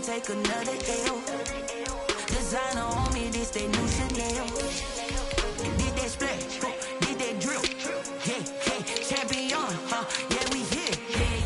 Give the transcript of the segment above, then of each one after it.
take another L. Designer on me, this they new Chanel. Did that splash, did that drill. Yeah, champion, yeah, we here.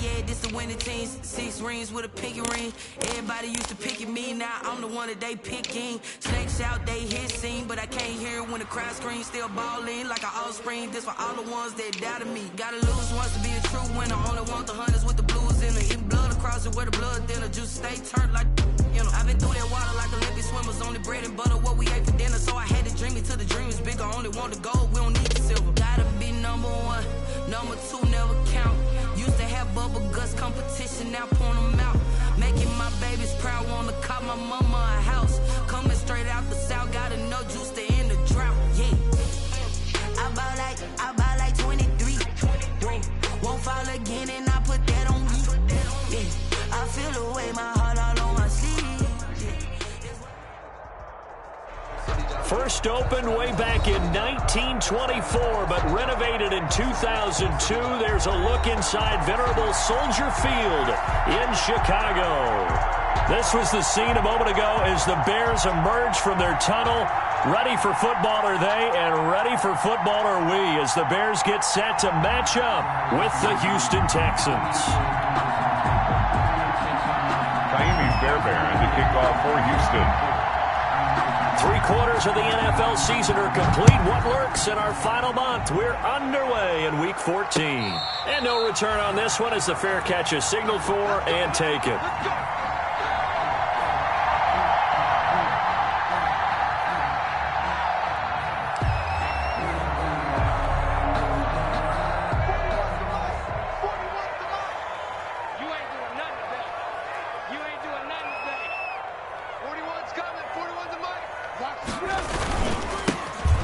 Yeah, this the winning teams. 6 rings with a pinky ring. Everybody used to pick at me, now I'm the one that they picking. Snakes out, they hit scene, but I can't hear it when the crowd screams. Still ballin' like an offspring. This for all the ones that doubted me. Gotta lose once to be a true winner. Only want the hunters with the blues in it. Eating blood across it where the blood thinner. Juice stay turned like, you know. I've been through that water like Olympic swimmers. Only bread and butter what we ate for dinner. So I had to dream it till the dream is bigger. Only want the gold, we don't need the silver. Gotta be number 1, number 2 never count. Used to have bubble guts competition, now point them out. Making my babies proud, wanna call my mama a house. Coming straight out the south, gotta know juice to end the drought. Yeah, I buy like 23. Whoa, won't fall again, and I put that on me. Yeah, I feel the way, my heart all on my sleeve. First opened way back in 1924, but renovated in 2002. There's a look inside venerable Soldier Field in Chicago. This was the scene a moment ago as the Bears emerged from their tunnel. Ready for football are they, and ready for football are we, as the Bears get set to match up with the Houston Texans. Taimi Fairbairn to kick off for Houston. 3/4 of the NFL season are complete. What lurks in our final month? We're underway in Week 14. And no return on this one as the fair catch is signaled for and taken.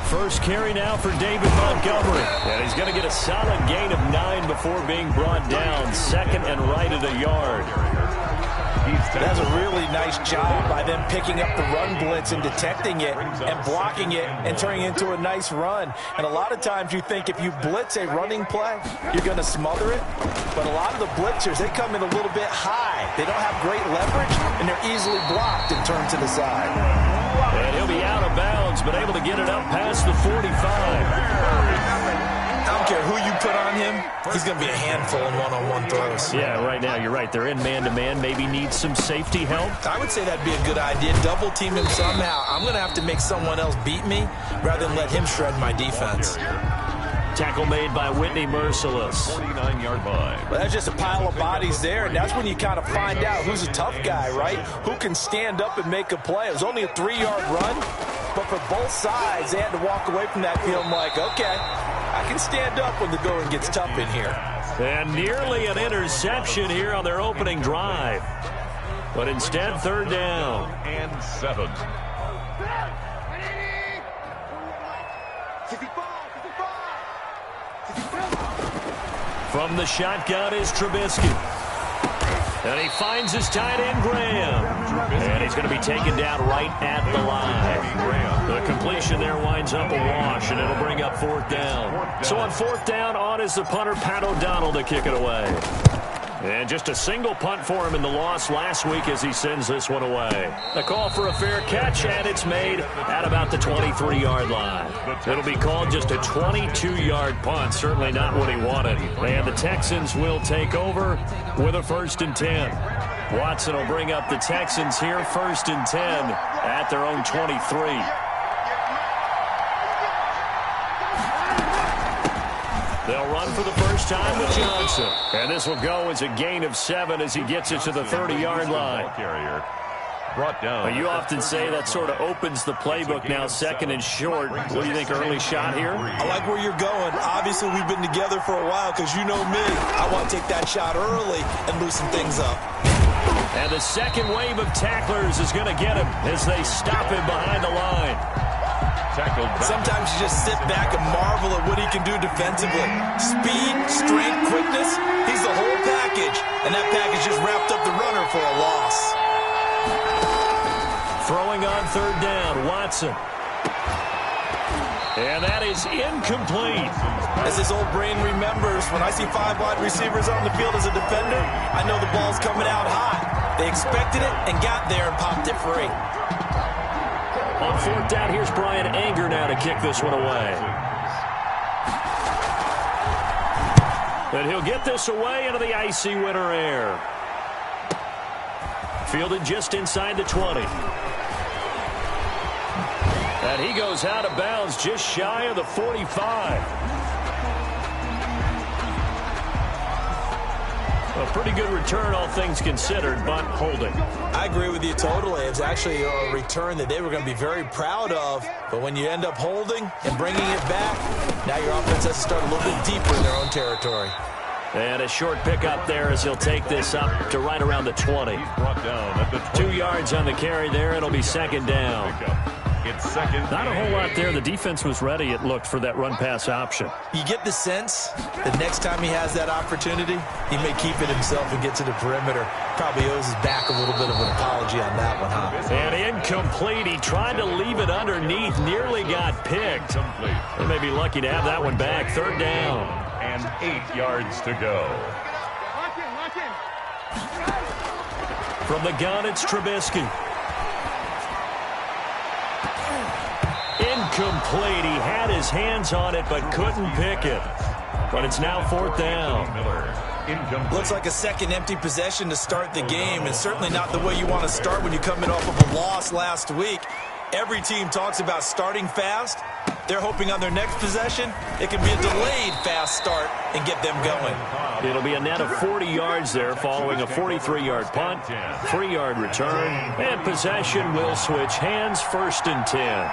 First carry now for David Montgomery. And he's going to get a solid gain of 9 before being brought down. Second and right at a yard. That's a really nice job by them picking up the run blitz and detecting it and blocking it and turning it into a nice run. And a lot of times you think if you blitz a running play, you're going to smother it. But a lot of the blitzers, they come in a little bit high. They don't have great leverage, and they're easily blocked and turned to the side. And he'll be out of bounds, but able to get it up past the 45. I don't care who you put on him, he's going to be a handful in one-on-one throws. Yeah, right now you're right. They're in man-to-man. Maybe needs some safety help. I would say that'd be a good idea. Double team him somehow. I'm going to have to make someone else beat me rather than let him shred my defense. Tackle made by Whitney Merciless. 49-yard line. Well, that's just a pile of bodies there, and that's when you kind of find out who's a tough guy, right? Who can stand up and make a play. It was only a 3-yard run, but for both sides, they had to walk away from that field like, okay, I can stand up when the going gets tough in here. And nearly an interception here on their opening drive. But instead, 3rd down. And 7. From the shotgun is Trubisky. And he finds his tight end, Graham. And he's going to be taken down right at the line. The completion there winds up a wash, and it'll bring up 4th down. So on 4th down, on is the punter, Pat O'Donnell, to kick it away. And just a single punt for him in the loss last week as he sends this one away. A call for a fair catch, and it's made at about the 23-yard line. It'll be called just a 22-yard punt. Certainly not what he wanted. And the Texans will take over with a 1st and 10. Watson will bring up the Texans here, 1st and 10 at their own 23. They'll run for the first time with Johnson. And this will go as a gain of 7 as he gets it to the 30-yard line. Carrier brought down. You often say that sort of opens the playbook now, 2nd and short. What do you think, early shot here? I like where you're going. Obviously, we've been together for a while because you know me. I want to take that shot early and loosen things up. And the second wave of tacklers is going to get him as they stop him behind the line. Sometimes you just sit back and marvel at what he can do defensively. Speed, strength, quickness, he's the whole package. And that package just wrapped up the runner for a loss. Throwing on 3rd down, Watson. And that is incomplete. As his old brain remembers, when I see 5 wide receivers on the field as a defender, I know the ball's coming out hot. They expected it and got there and popped it free. On fourth down, here's Brian Anger now to kick this one away. And he'll get this away into the icy winter air. Fielded just inside the 20. And he goes out of bounds just shy of the 45. A pretty good return, all things considered, but holding. I agree with you totally. It's actually a return that they were going to be very proud of. But when you end up holding and bringing it back, now your offense has to start a little bit deeper in their own territory. And a short pickup there as he'll take this up to right around the 20. 2 yards on the carry there. It'll be second down. It's second. Not a whole lot there. The defense was ready, it looked, for that run-pass option. You get the sense that next time he has that opportunity, he may keep it himself and get to the perimeter. Probably owes his back a little bit of an apology on that one, huh? And incomplete. He tried to leave it underneath, nearly got picked. They may be lucky to have that one back. Third down. And 8 yards to go. From the gun, it's Trubisky. Incomplete. He had his hands on it but couldn't pick it. But it's now fourth down. Looks like a second empty possession to start the game, and certainly not the way you want to start when you come in off of a loss last week. Every team talks about starting fast. They're hoping on their next possession it can be a delayed fast start and get them going. It'll be a net of 40 yards there following a 43-yard punt, 3-yard return, and possession will switch hands, first and 10.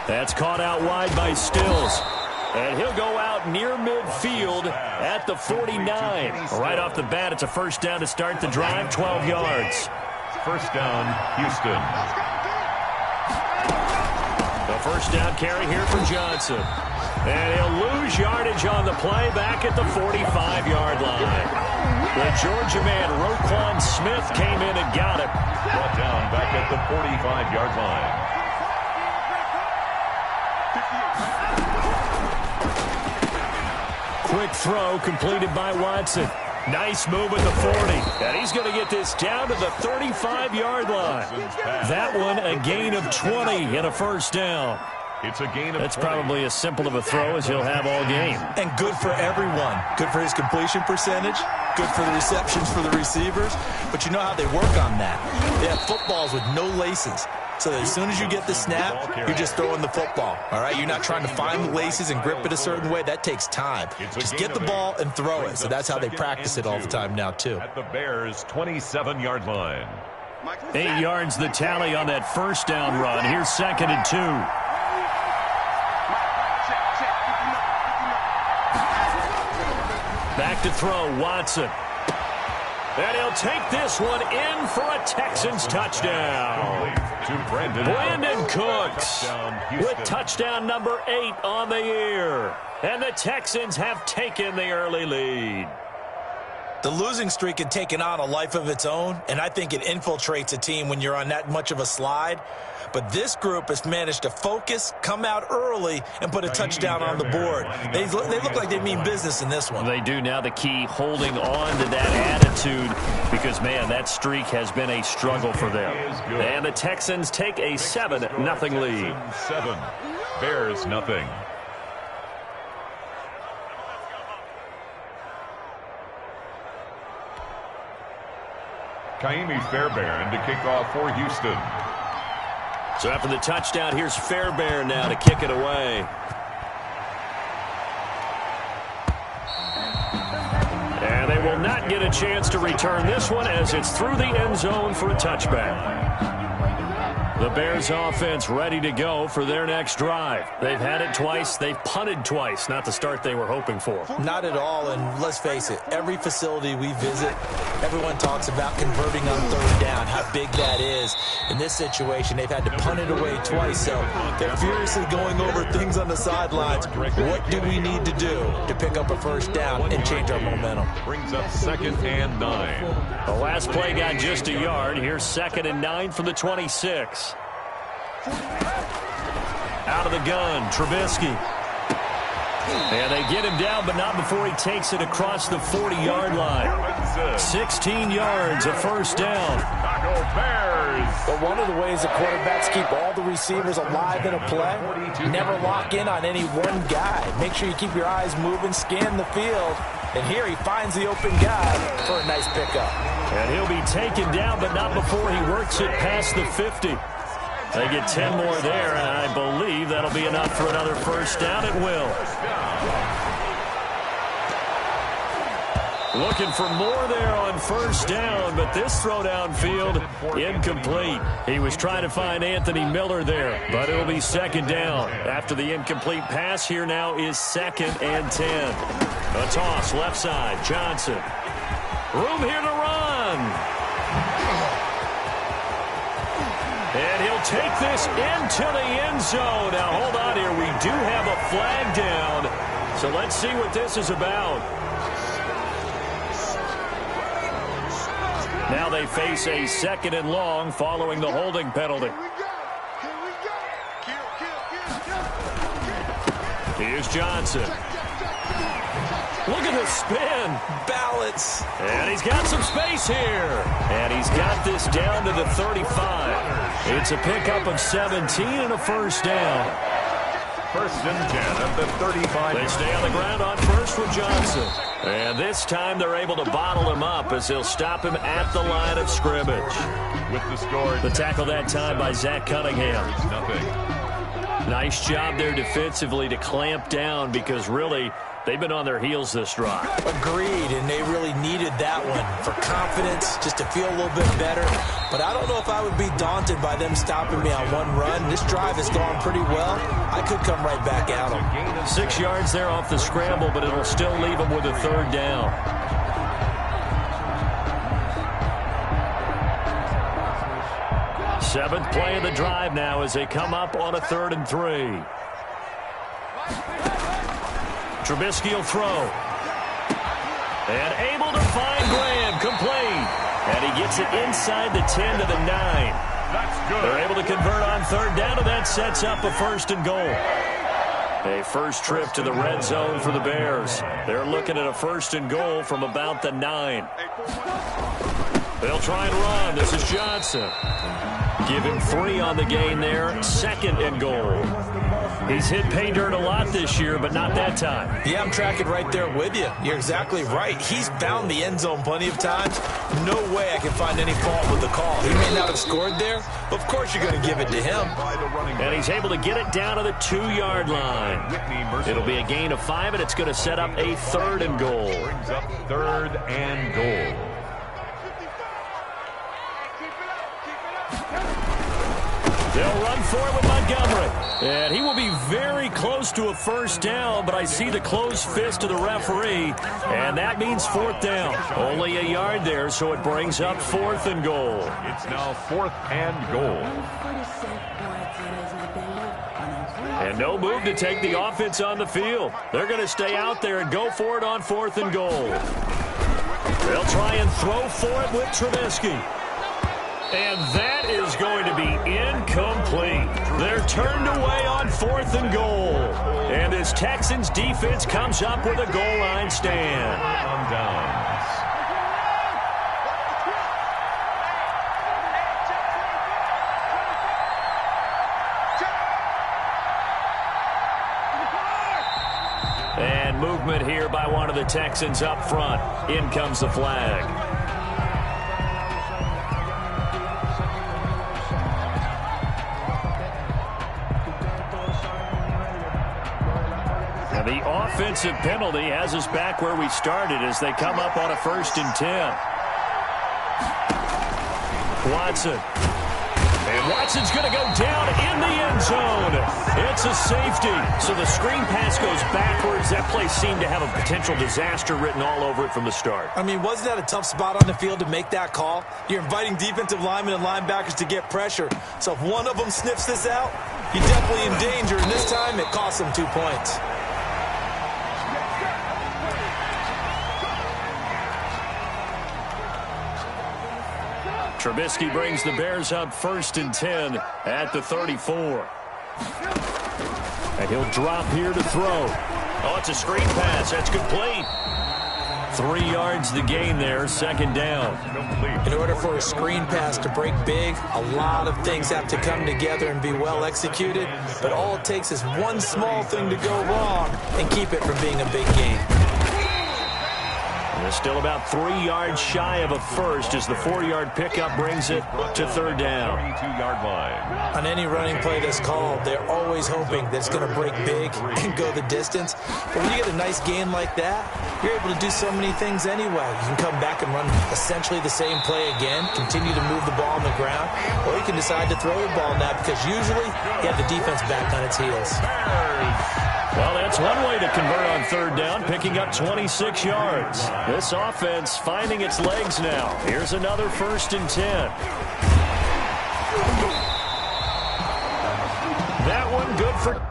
That's caught out wide by Stills. And he'll go out near midfield at the 49. Right off the bat, it's a first down to start the drive, 12 yards. First down, Houston. The first down carry here for Johnson. And he'll lose yardage on the play back at the 45-yard line. The Georgia man, Roquan Smith, came in and got it. Brought down back at the 45-yard line. Quick throw completed by Watson. Nice move at the 40. And he's going to get this down to the 35-yard line. That one a gain of 20 and a first down. It's a gain of That's 20. probably as simple of a throw as he'll have all game. And good for everyone. Good for his completion percentage. Good for the receptions for the receivers. But you know how they work on that. They have footballs with no laces. So that as soon as you get the snap, you're just throwing the football. All right? You're not trying to find the laces and grip it a certain way. That takes time. Just get the ball and throw it. So that's how they practice it all the time now, too. At the Bears' 27-yard line. 8 yards the tally on that first down run. Here's second and 2. Back to throw, Watson. And he'll take this one in for a Texans touchdown. Brandon Cooks with touchdown number 8 on the year. And the Texans have taken the early lead. The losing streak had taken on a life of its own, and I think it infiltrates a team when you're on that much of a slide. But this group has managed to focus, come out early, and put a touchdown on the board. They look like they mean business in this one. They do. Now the key, holding on to that attitude, because, man, that streak has been a struggle for them. And the Texans take a 7-0 lead. 7. Bears nothing. Kaimi Fairbairn to kick off for Houston. So after the touchdown, here's Fairbairn now to kick it away. And they will not get a chance to return this one as it's through the end zone for a touchback. The Bears offense ready to go for their next drive. They've had it twice. They've punted twice. Not the start they were hoping for. Not at all, and let's face it, every facility we visit, everyone talks about converting on third down, how big that is. In this situation, they've had to punt it away twice, so they're furiously going over things on the sidelines. What do we need to do to pick up a first down and change our momentum? Brings up 2nd and 9. The last play got just a yard. Here's 2nd and 9 from the 26. Out of the gun, Trubisky. And they get him down, but not before he takes it across the 40-yard line. 16 yards, a first down. But one of the ways the quarterbacks keep all the receivers alive in a play, never lock in on any one guy. Make sure you keep your eyes moving, scan the field. And here he finds the open guy for a nice pickup. And he'll be taken down, but not before he works it past the 50. They get 10 more there, and I believe that'll be enough for another first down. It will. Looking for more there on first down, but this throw downfield incomplete. He was trying to find Anthony Miller there, but it'll be second down. After the incomplete pass, here now is 2nd and 10. A toss left side, Johnson. Room here to run. And he'll take this into the end zone. Now, hold on here. We do have a flag down. So let's see what this is about. Now they face a 2nd and long following the holding penalty. Here's Johnson. Look at the spin. Balance. And he's got some space here. And he's got this down to the 35. It's a pickup of 17 and a first down. 1st and 10 at the 35. They stay on the ground on first with Johnson. And this time they're able to bottle him up as they'll stop him at the line of scrimmage. With the score. The tackle that time by Zach Cunningham. Nothing. Nice job there defensively to clamp down because really they've been on their heels this drive. Agreed, and they really needed that one for confidence, just to feel a little bit better. But I don't know if I would be daunted by them stopping me on one run. This drive has gone pretty well. I could come right back at them. 6 yards there off the scramble, but it'll still leave them with a third down. Seventh play of the drive now as they come up on a 3rd and 3. Trubisky will throw. And able to find Graham, complete. And he gets it inside the 10 to the 9. That's good. They're able to convert on 3rd down, and that sets up a 1st and goal. A first trip to the red zone for the Bears. They're looking at a 1st and goal from about the 9. They'll try and run. This is Johnson. Give him 3 on the gain there. 2nd and goal. He's hit pay dirt a lot this year, but not that time. Yeah, I'm tracking right there with you. You're exactly right. He's found the end zone plenty of times. No way I can find any fault with the call. He may not have scored there, but of course you're going to give it to him. And he's able to get it down to the 2-yard line. It'll be a gain of 5, and it's going to set up a 3rd and goal. Brings up 3rd and goal. They'll run for it with Montgomery. And he will be very close to a first down, but I see the closed fist of the referee, and that means 4th down. Only a yard there, so it brings up 4th and goal. It's now 4th and goal. And no move to take the offense on the field. They're going to stay out there and go for it on 4th and goal. They'll try and throw for it with Trubisky. And that is going to be incomplete. They're turned away on 4th and goal. And this Texans defense comes up with a goal line stand. On downs. And movement here by one of the Texans up front. In comes the flag. The offensive penalty has us back where we started as they come up on a 1st and 10. Watson. And Watson's going to go down in the end zone. It's a safety. So the screen pass goes backwards. That play seemed to have a potential disaster written all over it from the start. I mean, wasn't that a tough spot on the field to make that call? You're inviting defensive linemen and linebackers to get pressure. So if one of them sniffs this out, you're definitely in danger. And this time, it costs them 2 points. Trubisky brings the Bears up 1st and 10 at the 34. And he'll drop here to throw. Oh, it's a screen pass. That's complete. 3 yards the gain there, second down. In order for a screen pass to break big, a lot of things have to come together and be well executed, but all it takes is one small thing to go wrong and keep it from being a big gain. They're still about 3 yards shy of a first as the 4-yard pickup brings it to third down. 22-yard line. On any running play that's called, they're always hoping that it's going to break big and go the distance. But when you get a nice gain like that, you're able to do so many things anyway. You can come back and run essentially the same play again, continue to move the ball on the ground, or you can decide to throw the ball now because usually you have the defense back on its heels. Well, that's one way to convert on third down, picking up 26 yards. This offense finding its legs now. Here's another 1st and 10. That one good for...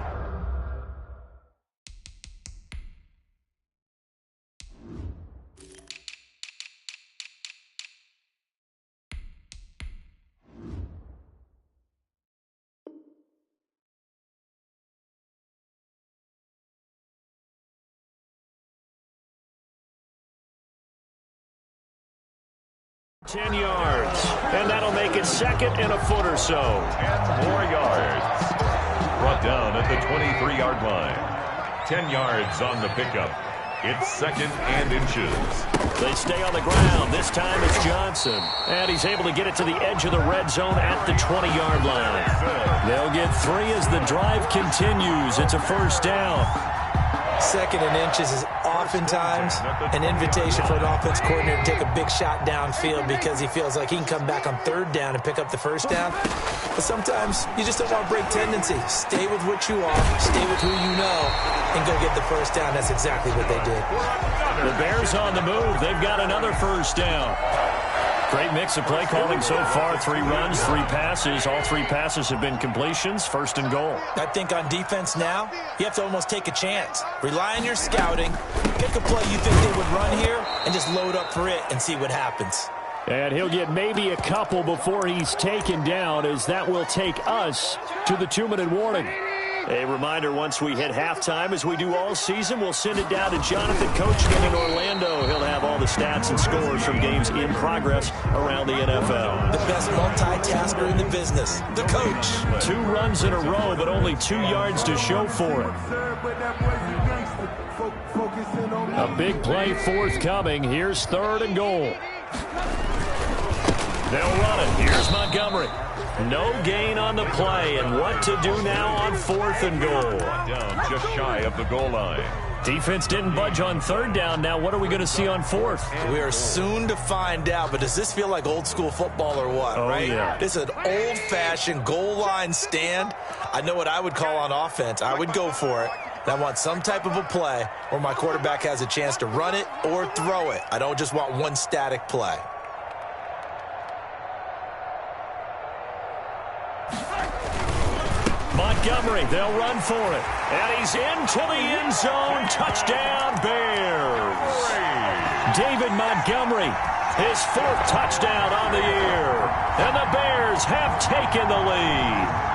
...10 yards, and that'll make it 2nd and a foot or so. 10 more yards. Brought down at the 23-yard line. 10 yards on the pickup. It's 2nd and inches. They stay on the ground. This time it's Johnson. And he's able to get it to the edge of the red zone at the 20-yard line. They'll get 3 as the drive continues. It's a first down. 2nd and inches is oftentimes an invitation for an offense coordinator to take a big shot downfield because he feels like he can come back on third down and pick up the first down. But sometimes you just don't want to break tendency. Stay with what you are, stay with who you know, and go get the first down. That's exactly what they did. The Bears on the move. They've got another first down. Great mix of play calling so far. 3 runs, 3 passes. All 3 passes have been completions. 1st and goal. I think on defense now, you have to almost take a chance. Rely on your scouting. Pick a play you think they would run here and just load up for it and see what happens. And he'll get maybe a couple before he's taken down, as that will take us to the 2-minute warning. A reminder, once we hit halftime, as we do all season, we'll send it down to Jonathan coaching it in Orlando. He'll have all the stats and scores from games in progress around the NFL. The best multitasker in the business, the coach. 2 runs in a row, but only 2 yards to show for it. A big play forthcoming. Here's 3rd and goal. They'll run it. Here's Montgomery. No gain on the play, and what to do now on 4th and goal. Down just shy of the goal line. Defense didn't budge on 3rd down. Now what are we going to see on 4th? We are soon to find out, but does this feel like old school football or what, right? Yeah. This is an old-fashioned goal line stand. I know what I would call on offense. I would go for it. I want some type of a play where my quarterback has a chance to run it or throw it. I don't just want one static play. Montgomery, they'll run for it. And he's into the end zone. Touchdown, Bears. David Montgomery, his 4th touchdown on the year. And the Bears have taken the lead.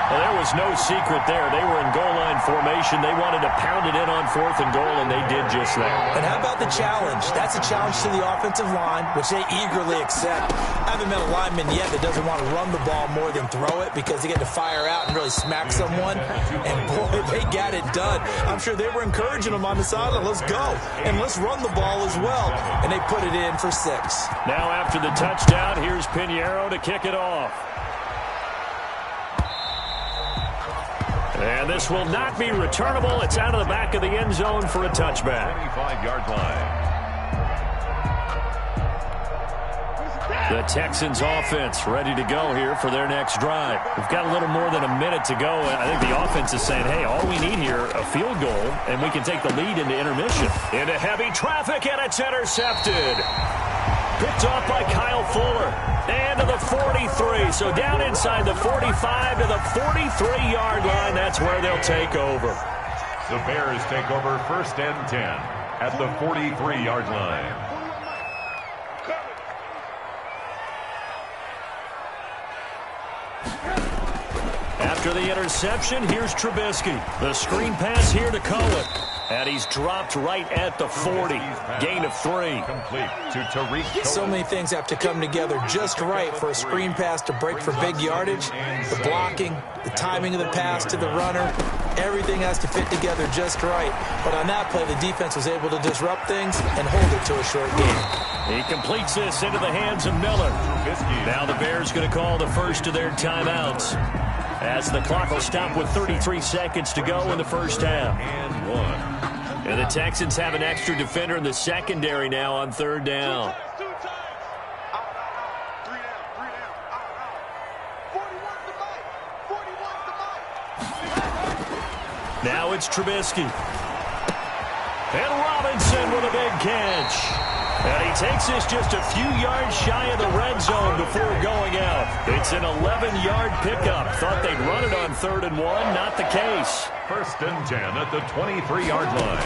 Well, there was no secret there. They were in goal line formation. They wanted to pound it in on 4th and goal, and they did just that. And how about the challenge? That's a challenge to the offensive line, which they eagerly accept. I haven't met a lineman yet that doesn't want to run the ball more than throw it because they get to fire out and really smack someone. And, boy, they got it done. I'm sure they were encouraging them on the sideline. Let's go. And let's run the ball as well. And they put it in for 6. Now after the touchdown, here's Pinheiro to kick it off. And this will not be returnable. It's out of the back of the end zone for a touchback. 25-yard line. The Texans offense ready to go here for their next drive. We've got a little more than a minute to go. I think the offense is saying, hey, all we need here, a field goal, and we can take the lead into intermission. Into heavy traffic, and it's intercepted. Picked off by Kyle Fuller. And to the 43. So down inside the 45 to the 43-yard line. That's where they'll take over. The Bears take over 1st and 10 at the 43-yard line. After the interception. Here's Trubisky. The screen pass here to Cohen. And he's dropped right at the 40. Gain of 3. Complete to Tariq. So many things have to come together just right for a screen pass to break for big yardage. The blocking, the timing of the pass to the runner, everything has to fit together just right. But on that play, the defense was able to disrupt things and hold it to a short game. He completes this into the hands of Miller. Now the Bears going to call the first of their timeouts, as the clock will stop with 33 seconds to go in the first half. And the Texans have an extra defender in the secondary now on third down. Now it's Trubisky. And Robinson with a big catch. And he takes this just a few yards shy of the red zone before going out. It's an 11-yard pickup. Thought they'd run it on 3rd and 1. Not the case. 1st and 10 at the 23-yard line.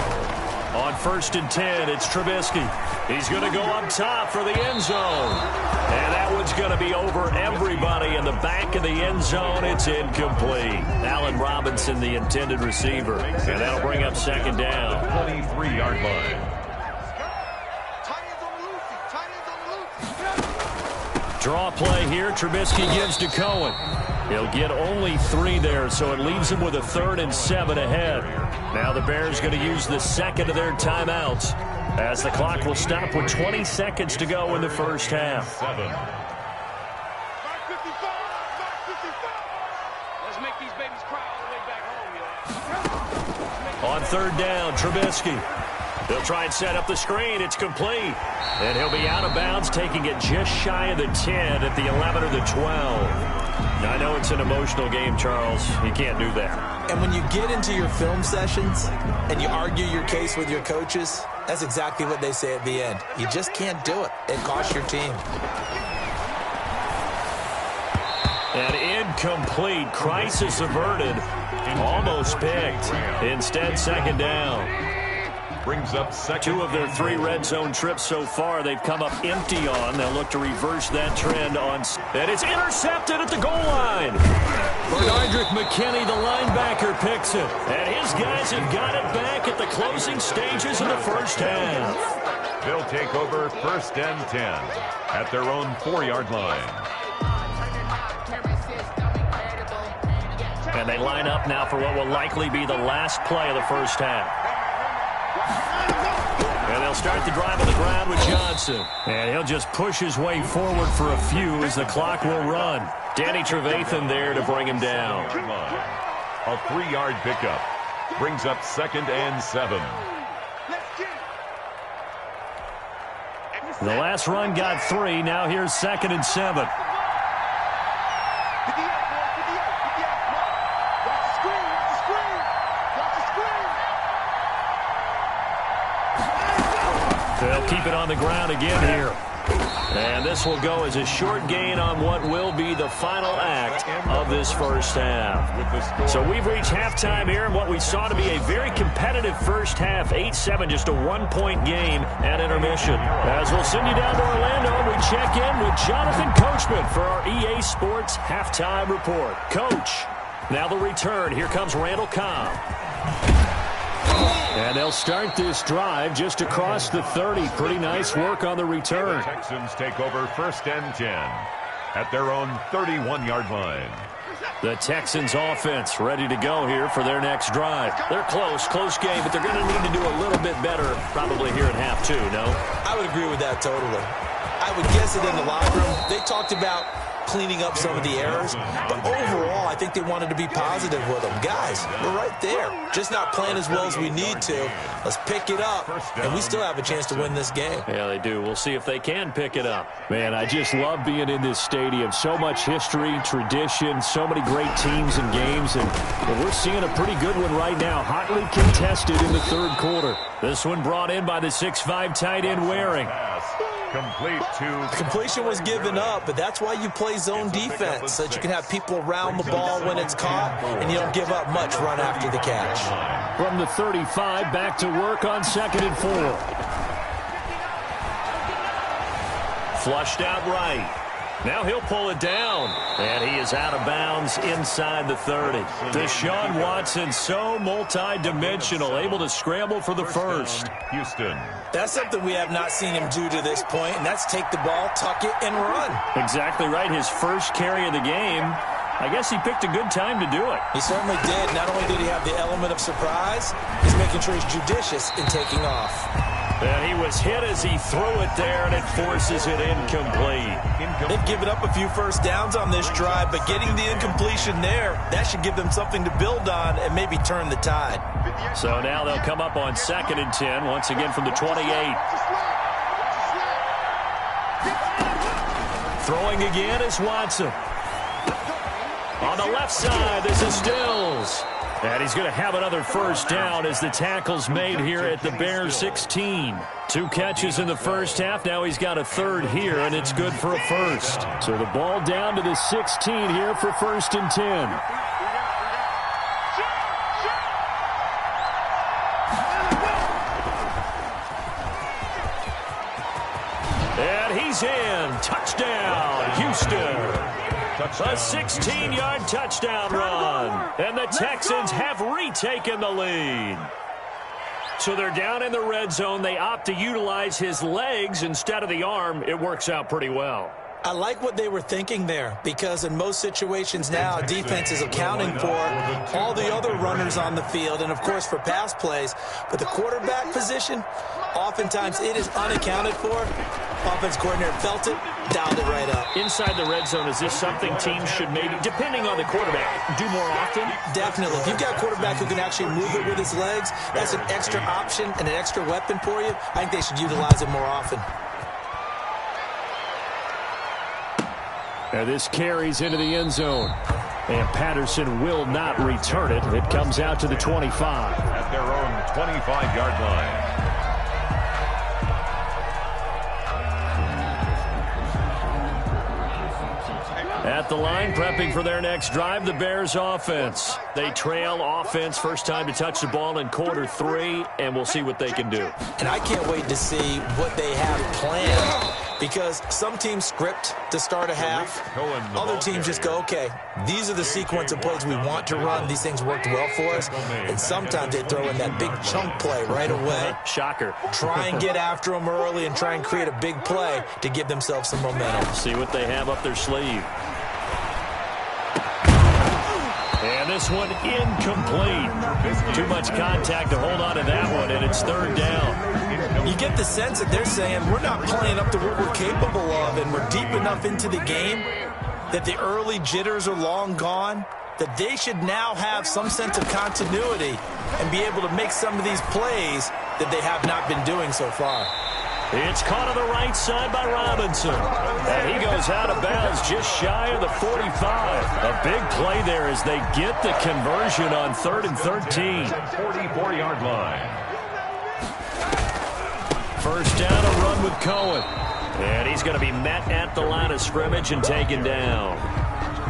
On 1st and 10, it's Trubisky. He's going to go up top for the end zone. And that one's going to be over everybody in the back of the end zone. It's incomplete. Allen Robinson, the intended receiver. And that'll bring up 2nd down. 23-yard line. Draw play here. Trubisky gives to Cohen. He'll get only 3 there, so it leaves him with a 3rd and 7 ahead. Now the Bears going to use the second of their timeouts, as the clock will stop with 20 seconds to go in the first half. 7. Let's make these babies cry all the way back home, yo. On 3rd down, Trubisky. They'll try and set up the screen. It's complete. And he'll be out of bounds, taking it just shy of the 10 at the 11 or the 12. Now, I know it's an emotional game, Charles. You can't do that. And when you get into your film sessions and you argue your case with your coaches, that's exactly what they say at the end. You just can't do it. It costs your team. And incomplete. Crisis averted. Almost picked. Instead, 2nd down. Brings up 2nd. 2 of their 3 red zone trips so far, they've come up empty on. They'll look to reverse that trend on. And it's intercepted at the goal line. Bernardrick McKinney, the linebacker, picks it. And his guys have got it back at the closing stages of the first half. They'll take over 1st and 10 at their own 4-yard line. And they line up now for what will likely be the last play of the first half. And they'll start the drive on the ground with Johnson. And he'll just push his way forward for a few as the clock will run. Danny Trevathan there to bring him down. A 3-yard pickup. Brings up 2nd and 7. The last run got 3. Now here's 2nd and 7. They'll keep it on the ground again here. And this will go as a short gain on what will be the final act of this first half. So we've reached halftime here in what we saw to be a very competitive first half. 8-7, just a 1-point game at intermission. As we'll send you down to Orlando, and we check in with Jonathan Coachman for our EA Sports Halftime Report. Coach, now the return. Here comes Randall Cobb. And they'll start this drive just across the 30. Pretty nice work on the return. The Texans take over 1st and 10 at their own 31-yard line. The Texans offense ready to go here for their next drive. They're close game, but they're going to need to do a little bit better probably here at half 2, no? I would agree with that totally. I would guess it in the locker room. They talked about cleaning up some of the errors, but overall, I think they wanted to be positive with them. Guys, we're right there. Just not playing as well as we need to. Let's pick it up, and we still have a chance to win this game. Yeah, they do. We'll see if they can pick it up. Man, I just love being in this stadium. So much history, tradition, so many great teams and games, and we're seeing a pretty good one right now. Hotly contested in the 3rd quarter. This one brought in by the 6'5" tight end Waring. Complete to... Completion was given up, but that's why you play zone defense, so that you can have people around the ball when it's caught, and you don't give up much run after the catch. From the 35, back to work on 2nd and 4. Flushed out right. Now he'll pull it down. And he is out of bounds inside the 30. Deshaun Watson, so multi-dimensional, able to scramble for the first. Houston. That's something we have not seen him do to this point, and that's take the ball, tuck it, and run. Exactly right. His first carry of the game. I guess he picked a good time to do it. He certainly did. Not only did he have the element of surprise, he's making sure he's judicious in taking off. And he was hit as he threw it there, and it forces it incomplete. They've given up a few first downs on this drive, but getting the incompletion there, that should give them something to build on and maybe turn the tide. So now they'll come up on 2nd and 10, once again from the 28. Throwing again is Watson. On the left side, this is Stills. And he's going to have another first down as the tackle's made here at the Bears 16. 2 catches in the first half. Now he's got a third here, and it's good for a first. So the ball down to the 16 here for 1st and 10. And he's in. Touchdown, Houston. A 16-yard touchdown run. And the Texans have retaken the lead. So they're down in the red zone. They opt to utilize his legs instead of the arm. It works out pretty well. I like what they were thinking there, because in most situations now, defense is accounting for all the other runners on the field and, of course, for pass plays. But the quarterback position, oftentimes it is unaccounted for. Offense coordinator felt it, dialed it right up. Inside the red zone, is this something teams should maybe, depending on the quarterback, do more often? Definitely. If you've got a quarterback who can actually move it with his legs, that's an extra option and an extra weapon for you. I think they should utilize it more often. And this carries into the end zone. And Patterson will not return it. It comes out to the 25. At their own 25-yard line. At the line, prepping for their next drive, the Bears offense. They trail offense, first time to touch the ball in quarter 3, and we'll see what they can do. And I can't wait to see what they have planned, because some teams script to start a half. Other teams just go, okay, these are the sequence of plays we want to run. These things worked well for us. And sometimes they throw in that big chunk play right away. Shocker. Try and get after them early and try and create a big play to give themselves some momentum. See what they have up their sleeve. And this one incomplete. Too much contact to hold on to that one, and it's 3rd down. You get the sense that they're saying we're not playing up to what we're capable of, and we're deep enough into the game that the early jitters are long gone, that they should now have some sense of continuity and be able to make some of these plays that they have not been doing so far. It's caught on the right side by Robinson. And he goes out of bounds just shy of the 45. A big play there as they get the conversion on 3rd and 13. 44-yard line. First down, a run with Cohen. And he's going to be met at the line of scrimmage and taken down.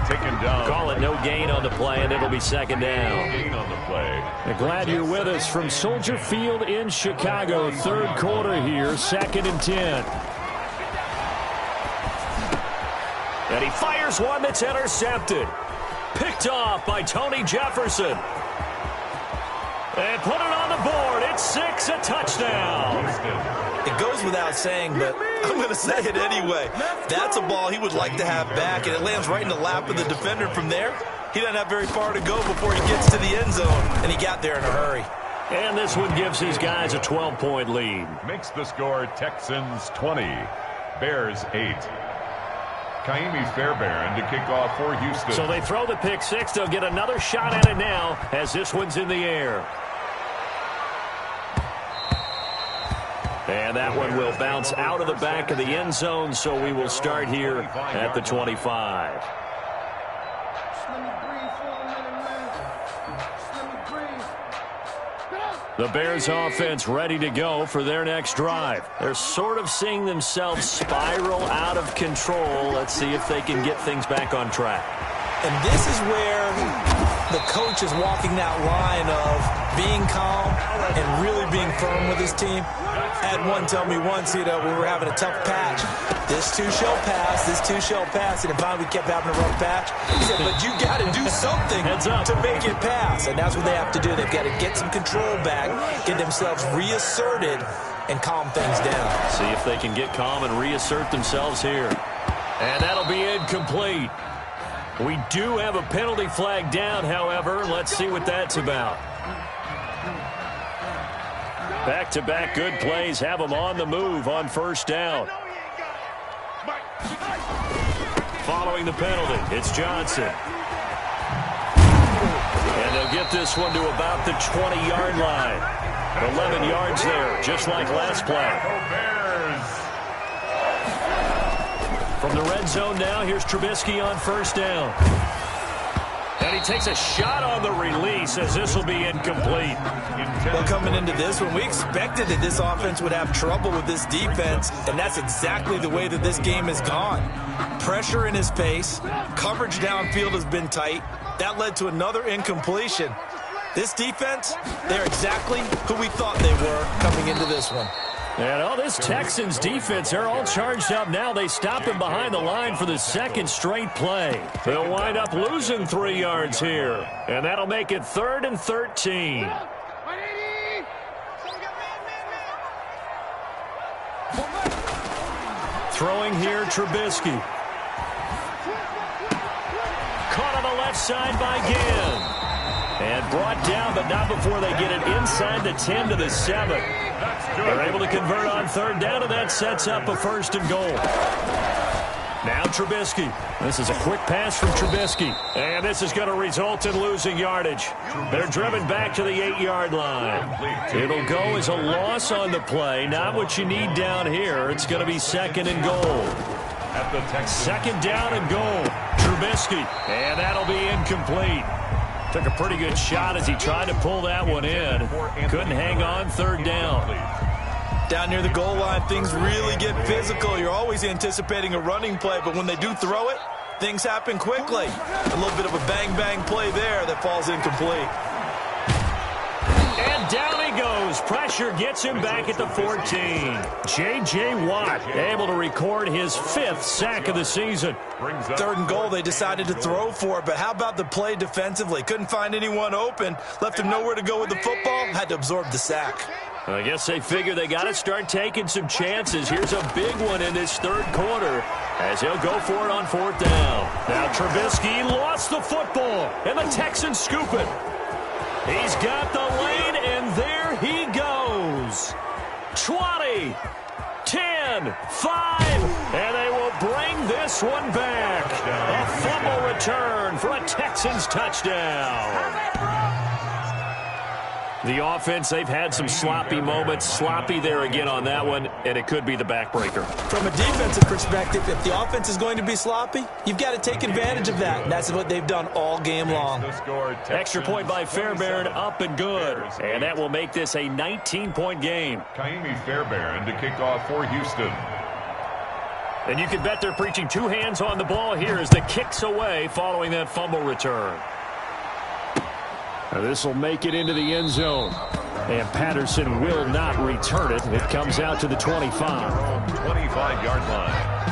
Taken down. Call it no gain on the play, and it'll be 2nd down. No gain on the play. Glad you're with us from Soldier Field in Chicago. 3rd quarter here, 2nd and 10. And he fires one that's intercepted. Picked off by Tony Jefferson. And put it on the board. It's 6, a touchdown. It goes without saying, but I'm going to say it anyway. That's a ball he would like to have back, and it lands right in the lap of the defender from there. He doesn't have very far to go before he gets to the end zone, and he got there in a hurry. And this one gives his guys a 12-point lead. Makes the score Texans 20, Bears 8. Kaimi Fairbairn to kick off for Houston. So they throw the pick 6. They'll get another shot at it now as this one's in the air. And that one will bounce out of the back of the end zone, so we will start here at the 25. The Bears offense ready to go for their next drive. They're sort of seeing themselves spiral out of control. Let's see if they can get things back on track. And this is where the coach is walking that line of being calm and really being firm with his team. I had one tell me once, when we were having a tough patch, this too shall pass, this too shall pass. And finally we kept having a rough patch. He said, but you got to do something to make it pass. And that's what they have to do. They've got to get some control back, get themselves reasserted, and calm things down. See if they can get calm and reassert themselves here. And that'll be incomplete. We do have a penalty flag down, however. Let's see what that's about. Back-to-back good plays have them on the move on first down. Following the penalty, it's Johnson. And they'll get this one to about the 20-yard line. 11 yards there, just like last play. From the red zone now, here's Trubisky on first down. And he takes a shot on the release as this will be incomplete. Well, coming into this one, we expected that this offense would have trouble with this defense, and that's exactly the way that this game has gone. Pressure in his face, coverage downfield has been tight. That led to another incompletion. This defense, they're exactly who we thought they were coming into this one. And all this Texans defense, they're all charged up now. They stop him behind the line for the second straight play. They'll wind up losing 3 yards here. And that'll make it 3rd and 13. Throwing here, Trubisky. Caught on the left side by Ginn. And brought down, but not before they get it inside the 10 to the 7. They're able to convert on third down, and that sets up a 1st and goal. Now Trubisky. This is a quick pass from Trubisky. And this is going to result in losing yardage. They're driven back to the 8-yard line. It'll go as a loss on the play. Not what you need down here. It's going to be 2nd and goal. 2nd down and goal. Trubisky. And that'll be incomplete. Took a pretty good shot as he tried to pull that one in. Couldn't hang on 3rd down. Down near the goal line, things really get physical. You're always anticipating a running play, but when they do throw it, things happen quickly. A little bit of a bang-bang play there that falls incomplete. And down he goes. Pressure gets him back at the 14. J.J. Watt able to record his 5th sack of the season. 3rd and goal, they decided to throw for it, but how about the play defensively? Couldn't find anyone open, left him nowhere to go with the football, had to absorb the sack. I guess they figure they got to start taking some chances. Here's a big one in this 3rd quarter as he'll go for it on 4th down. Now Trubisky lost the football, and the Texans scoop it. He's got the lane, and there he goes. 20, 10, 5, and they will bring this one back. A fumble return for a Texans touchdown. The offense, they've had some sloppy moments. Sloppy there again on that one, and it could be the backbreaker. From a defensive perspective, if the offense is going to be sloppy, you've got to take advantage of that, and that's what they've done all game long. Extra point by Fairbairn, up and good. And that will make this a 19-point game. Kaimi Fairbairn to kick off for Houston. And you can bet they're preaching 2 hands on the ball here as the kick's away following that fumble return. This will make it into the end zone. And Patterson will not return it. It comes out to the 25. 25-yard line.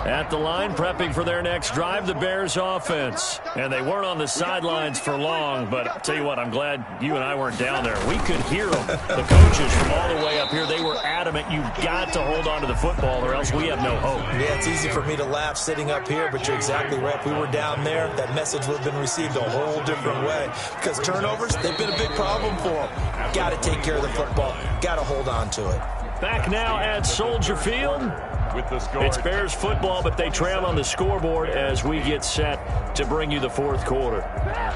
At the line, prepping for their next drive, the Bears offense. And they weren't on the sidelines for long, but I'll tell you what, I'm glad you and I weren't down there. We could hear them. The coaches from all the way up here, they were adamant, you've got to hold on to the football or else we have no hope. Yeah, it's easy for me to laugh sitting up here, but you're exactly right. If we were down there, that message would have been received a whole different way. Because turnovers, they've been a big problem for them. Got to take care of the football. Got to hold on to it. Back now at Soldier Field. With the score. It's Bears football, but they trail on the scoreboard as we get set to bring you the 4th quarter.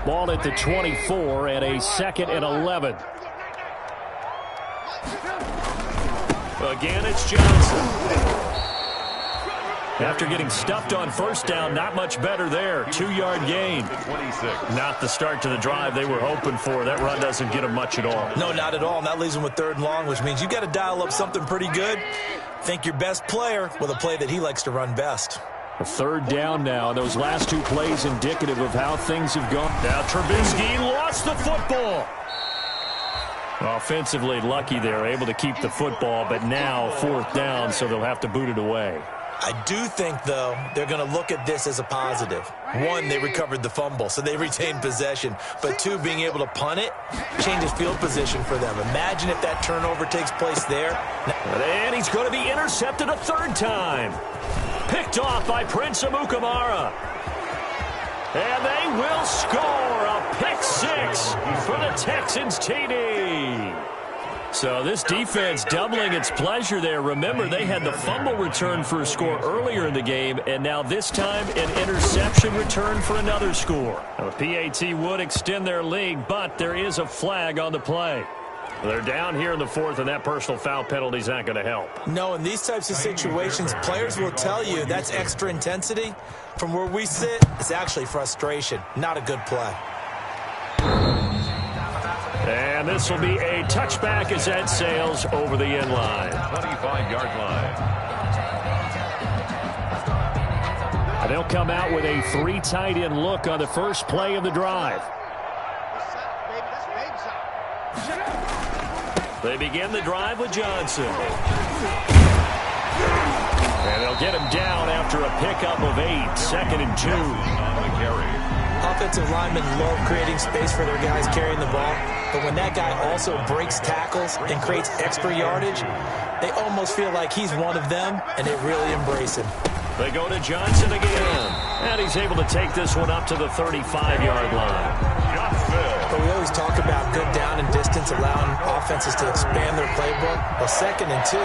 Ball at the 24 and a 2nd and 11. Again, it's Johnson. After getting stuffed on 1st down, not much better there. 2-yard gain. Not the start to the drive they were hoping for. That run doesn't get them much at all. No, not at all. And that leaves them with 3rd and long, which means you got to dial up something pretty good. Think your best player with a play that he likes to run best. A third down now. Those last two plays indicative of how things have gone. Now Trubisky lost the football. Offensively lucky they're able to keep the football, but now fourth down, so they'll have to boot it away. I do think, though, they're going to look at this as a positive. One, they recovered the fumble, so they retained possession. But two, being able to punt it changes field position for them. Imagine if that turnover takes place there. And he's going to be intercepted a third time. Picked off by Prince Amukamara. And they will score a pick six for the Texans TD. So this defense doubling its pleasure there. Remember, they had the fumble return for a score earlier in the game, and now this time an interception return for another score. Now, the PAT would extend their lead, but there is a flag on the play. They're down here in the fourth, and that personal foul penalty is not going to help. No, in these types of situations, players will tell you that's extra intensity. From where we sit, it's actually frustration, not a good play. And this will be a touchback as that sails over the end line. 25-yard line. And they'll come out with a three tight end look on the first play of the drive. They begin the drive with Johnson. And they'll get him down after a pickup of 8, 2nd and 2. On the carry. Offensive linemen love creating space for their guys carrying the ball, but when that guy also breaks tackles and creates extra yardage, they almost feel like he's one of them, and they really embrace him. They go to Johnson again, and he's able to take this one up to the 35-yard line. But we always talk about good down and distance, allowing offenses to expand their playbook. Well, 2nd and 2,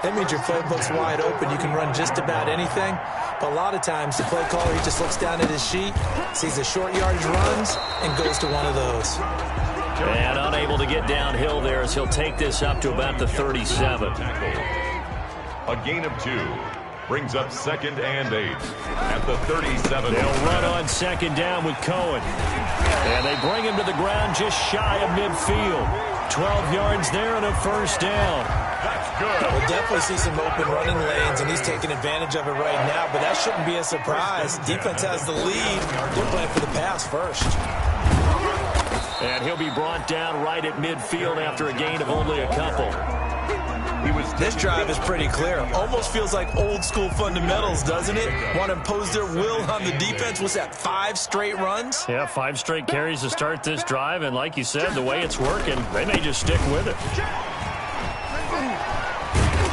that means your playbook's wide open. You can run just about anything. But a lot of times, the play caller, he just looks down at his sheet, sees the short yardage runs, and goes to one of those. And unable to get downhill there as he'll take this up to about the 37. A gain of 2. Brings up 2nd and 8 at the 37. They'll run on 2nd down with Cohen. And they bring him to the ground just shy of midfield. 12 yards there and a first down. That's good. We'll definitely see some open running lanes, and he's taking advantage of it right now, but that shouldn't be a surprise. Defense has the lead. They're playing for the pass first. And he'll be brought down right at midfield after a gain of only a couple. This drive is pretty clear. Almost feels like old school fundamentals, doesn't it? Want to impose their will on the defense. What's that, 5 straight runs? Yeah, 5 straight carries to start this drive, and like you said, the way it's working, they may just stick with it.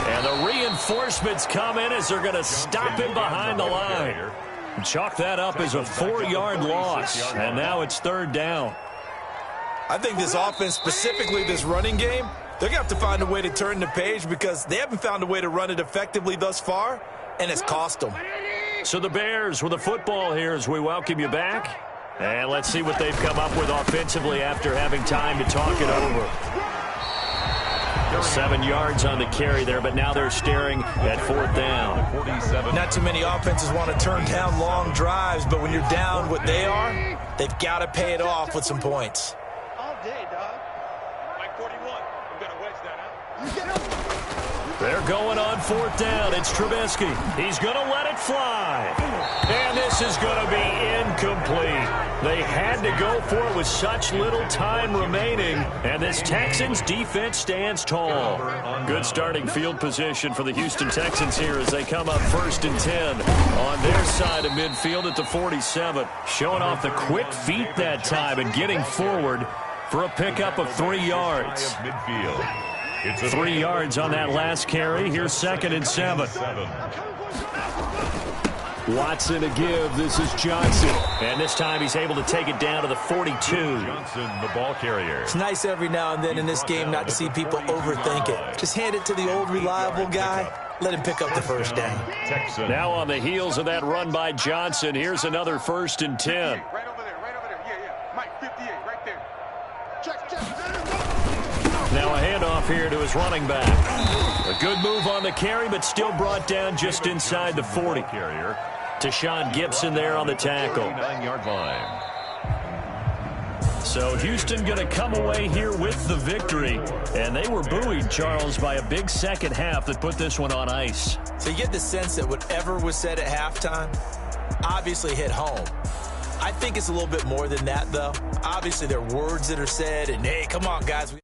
And the reinforcements come in as they're going to stop him behind the line. Chalk that up as a 4-yard loss, and now it's 3rd down. I think this offense, specifically this running game, they're going to have to find a way to turn the page because they haven't found a way to run it effectively thus far, and it's cost them. So the Bears with the football here as we welcome you back. And let's see what they've come up with offensively after having time to talk it over. 7 yards on the carry there, but now they're staring at 4th down. 47. Not too many offenses want to turn down long drives, but when you're down what they are, they've got to pay it off with some points. All day, dog. Like 41. I'm going to wedge that out. You get up. They're going on 4th down. It's Trubisky. He's going to let it fly. And this is going to be incomplete. They had to go for it with such little time remaining. And this Texans defense stands tall. Good starting field position for the Houston Texans here as they come up 1st and 10 on their side of midfield at the 47. Showing off the quick feet that time and getting forward for a pickup of 3 yards. Midfield. It's 3 yards on that last carry. Here's 2nd and 7. Watson to give. This is Johnson. And this time he's able to take it down to the 42. Johnson, the ball carrier. It's nice every now and then in this game not to see people overthink it. Just hand it to the old reliable guy. Let him pick up the first down. Texan. Now on the heels of that run by Johnson, here's another 1st and 10. Right over there, right over there. Yeah. Mike, 58, right there. Check. Now a handoff here to his running back. A good move on the carry, but still brought down just inside the 40. Carrier. Tashawn Gibson there on the tackle. 9-yard line. So Houston going to come away here with the victory. And they were buoyed, Charles, by a big second half that put this one on ice. So you get the sense that whatever was said at halftime obviously hit home. I think it's a little bit more than that, though. Obviously, there are words that are said, and, hey, come on, guys.